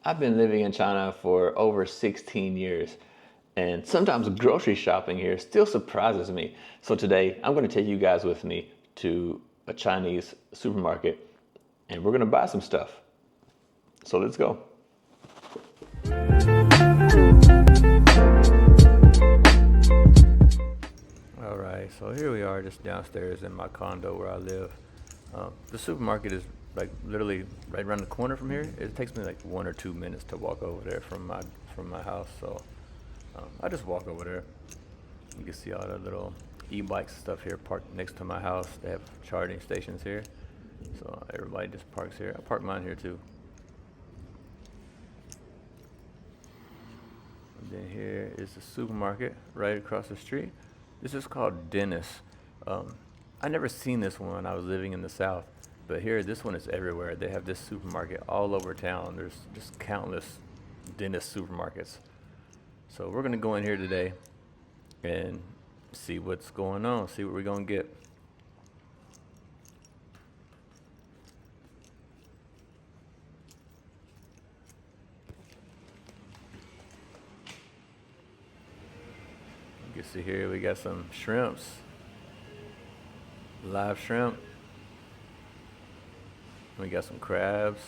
I've been living in China for over 16 years, and sometimes grocery shopping here still surprises me. So today, I'm going to take you guys with me to a Chinese supermarket, and we're going to buy some stuff. So let's go. All right, so here we are just downstairs in my condo where I live. The supermarket is like literally right around the corner from here. It takes me like 1 or 2 minutes to walk over there from my house. So I just walk over there. You can see all the little e-bikes and stuff here parked next to my house. They have charging stations here, so everybody just parks here. I park mine here too. And then here is the supermarket right across the street. This is called Dennis. I never seen this one when I was living in the South, but here this one is everywhere. They have this supermarket all over town. There's just countless Dennis supermarkets. So we're gonna go in here today and see what's going on, see what we're gonna get. You can see here we got some shrimps, live shrimp. We got some crabs.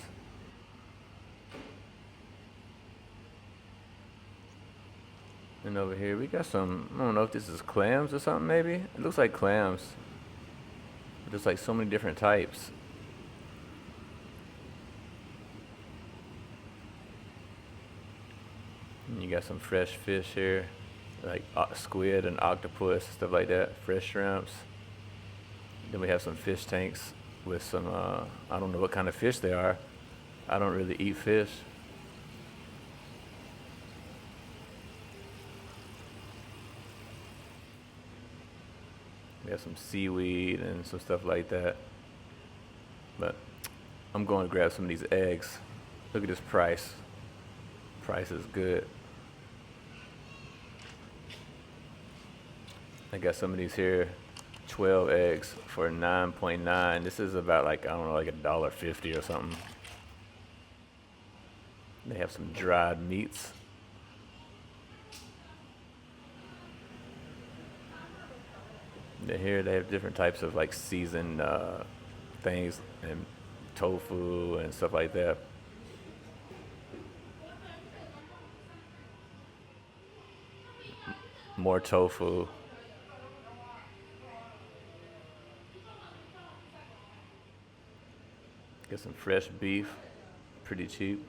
And over here we got some, I don't know if this is clams or something maybe. It looks like clams. There's like so many different types. And you got some fresh fish here, like squid and octopus, stuff like that, fresh shrimps. Then we have some fish tanks with some, I don't know what kind of fish they are. I don't really eat fish. We have some seaweed and some stuff like that. But I'm going to grab some of these eggs. Look at this price. Price is good. I got some of these here, 12 eggs for 9.9. This is about like, I don't know, like $1.50 or something. They have some dried meats. Then here they have different types of like seasoned things and tofu and stuff like that. More tofu. Get some fresh beef, pretty cheap.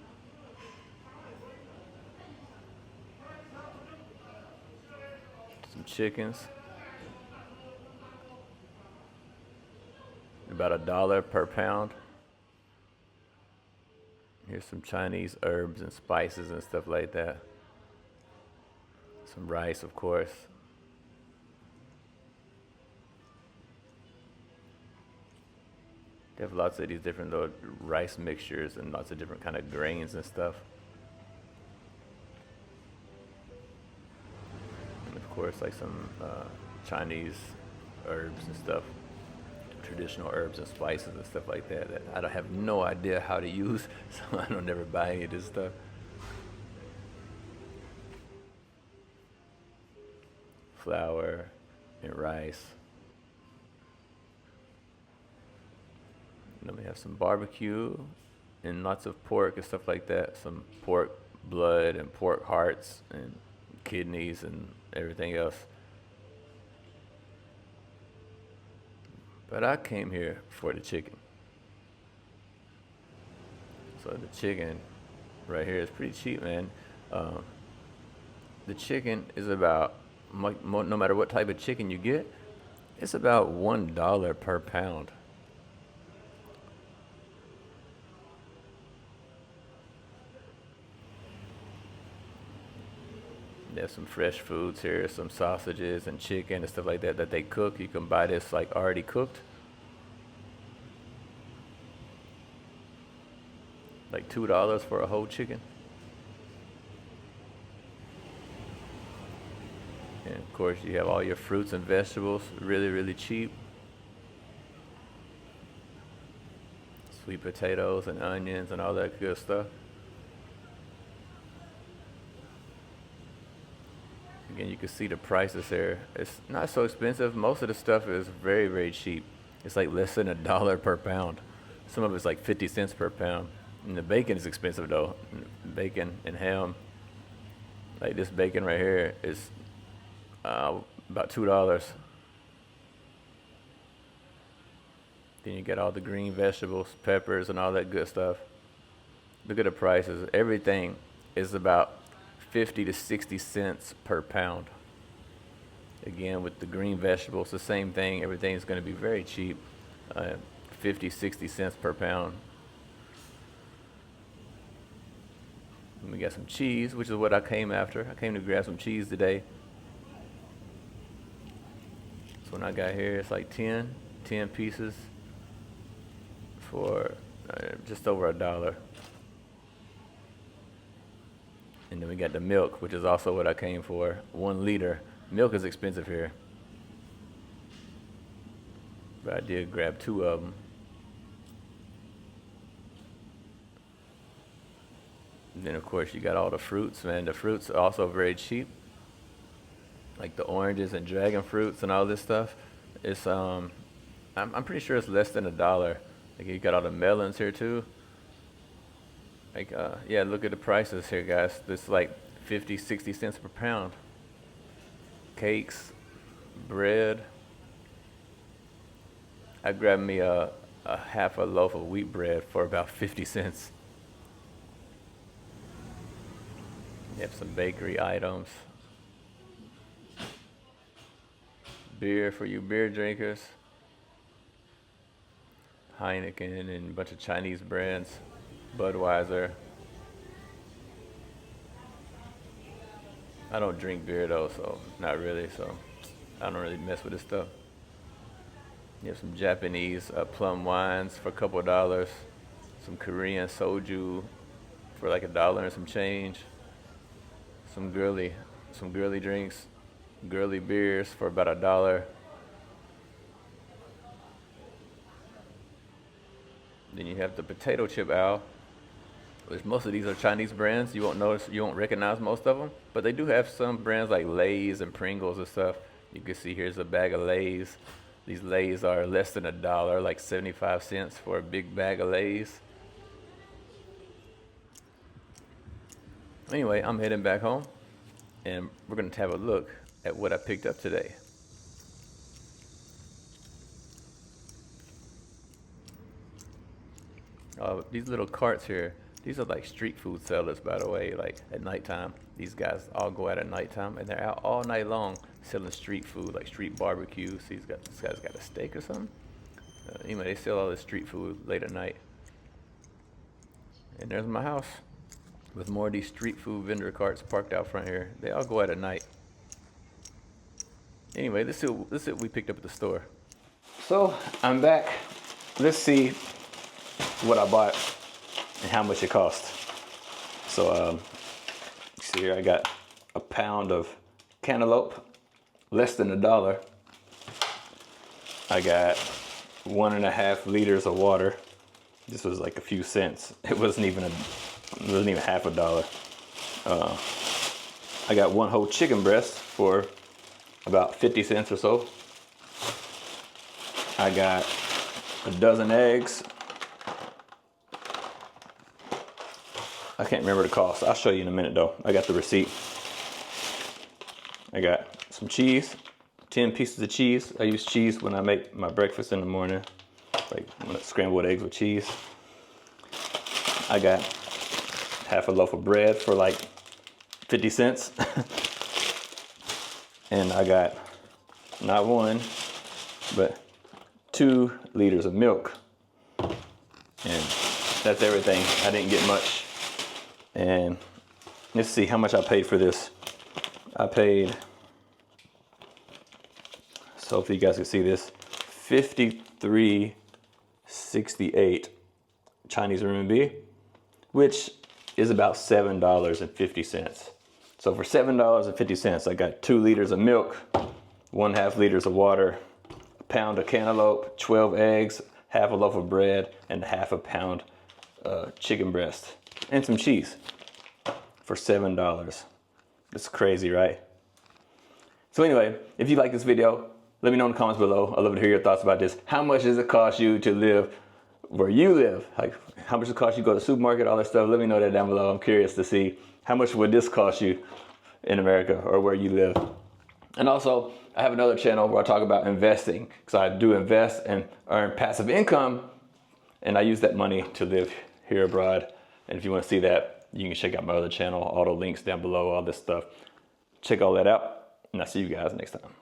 Some chickens. About $1 per pound. Here's some Chinese herbs and spices and stuff like that. Some rice, of course. They have lots of these different little rice mixtures and lots of different kind of grains and stuff. And of course, like some Chinese herbs and stuff. Traditional herbs and spices and stuff like that I don't have no idea how to use, so I don't never buy any of this stuff. Flour and rice. And then we have some barbecue and lots of pork and stuff like that. Some pork blood and pork hearts and kidneys and everything else. But I came here for the chicken. So the chicken right here is pretty cheap, man. The chicken is about, no matter what type of chicken you get, it's about $1 per pound. There's some fresh foods here, some sausages and chicken and stuff like that that they cook. You can buy this like already cooked. Like $2 for a whole chicken. And of course you have all your fruits and vegetables, really, really cheap. Sweet potatoes and onions and all that good stuff. Again, you can see the prices here. It's not so expensive. Most of the stuff is very, very cheap. It's like less than $1 per pound. Some of it's like 50 cents per pound. And the bacon is expensive though. Bacon and ham. Like this bacon right here is about $2. Then you get all the green vegetables, peppers, and all that good stuff. Look at the prices. Everything is about 50 to 60 cents per pound. Again, with the green vegetables, the same thing. Everything's going to be very cheap. 50, 60 cents per pound. And we got some cheese, which is what I came after. I came to grab some cheese today. So when I got here, it's like 10 pieces for just over $1. And then we got the milk, which is also what I came for. 1 liter. Milk is expensive here, but I did grab 2 of them. And then of course you got all the fruits, man. The fruits are also very cheap, like the oranges and dragon fruits and all this stuff. It's I'm pretty sure it's less than $1. Like you got all the melons here too. Like yeah, look at the prices here, guys. This like 50, 60 cents per pound. Cakes, bread. I grabbed me a half a loaf of wheat bread for about 50 cents. You have some bakery items. Beer for you beer drinkers. Heineken and a bunch of Chinese brands. Budweiser. I don't drink beer though, so not really, so I don't really mess with this stuff. You have some Japanese plum wines for a couple of dollars. Some Korean soju for like $1 and some change. Some girly drinks, girly beers for about $1. Then you have the potato chip aisle, which most of these are Chinese brands. You won't recognize most of them, but they do have some brands like Lay's and Pringles and stuff. You can see here's a bag of Lay's. These Lay's are less than $1, like 75 cents for a big bag of Lay's. Anyway, I'm heading back home, and we're going to have a look at what I picked up today. These little carts here, these are like street food sellers, by the way, like at nighttime. These guys all go out at nighttime, and they're out all night long selling street food, like street barbecue. See, this guy's got a steak or something. Anyway, they sell all this street food late at night. And there's my house with more of these street food vendor carts parked out front here. They all go out at night. Anyway, let's see what we picked up at the store. So I'm back. Let's see what I bought and how much it cost. So see here, I got a pound of cantaloupe, less than $1. I got 1.5 liters of water. This was like a few cents. It wasn't even half $1. I got 1 whole chicken breast for about 50 cents or so. I got a dozen eggs. I can't remember the cost. I'll show you in a minute though. I got the receipt. I got some cheese, 10 pieces of cheese. I use cheese when I make my breakfast in the morning, like scrambled eggs with cheese. I got half a loaf of bread for like 50 cents. And I got not 1, but 2 liters of milk. And that's everything. I didn't get much. And let's see how much I paid for this. I paid, so if you guys can see this, 53.68 Chinese renminbi, which is about $7.50. So for $7.50, I got 2 liters of milk, 1/2 liters of water, a pound of cantaloupe, 12 eggs, half a loaf of bread, and half a pound chicken breast, and some cheese for $7. It's crazy, right? So anyway, if you like this video, let me know in the comments below. I'd love to hear your thoughts about this. How much does it cost you to live where you live? Like, how much does it cost you to go to the supermarket, all that stuff? Let me know that down below. I'm curious to see how much would this cost you in America or where you live. And also, I have another channel where I talk about investing, because I do invest and earn passive income, and I use that money to live here abroad. And if you want to see that, you can check out my other channel, all the links down below, all this stuff. Check all that out, and I'll see you guys next time.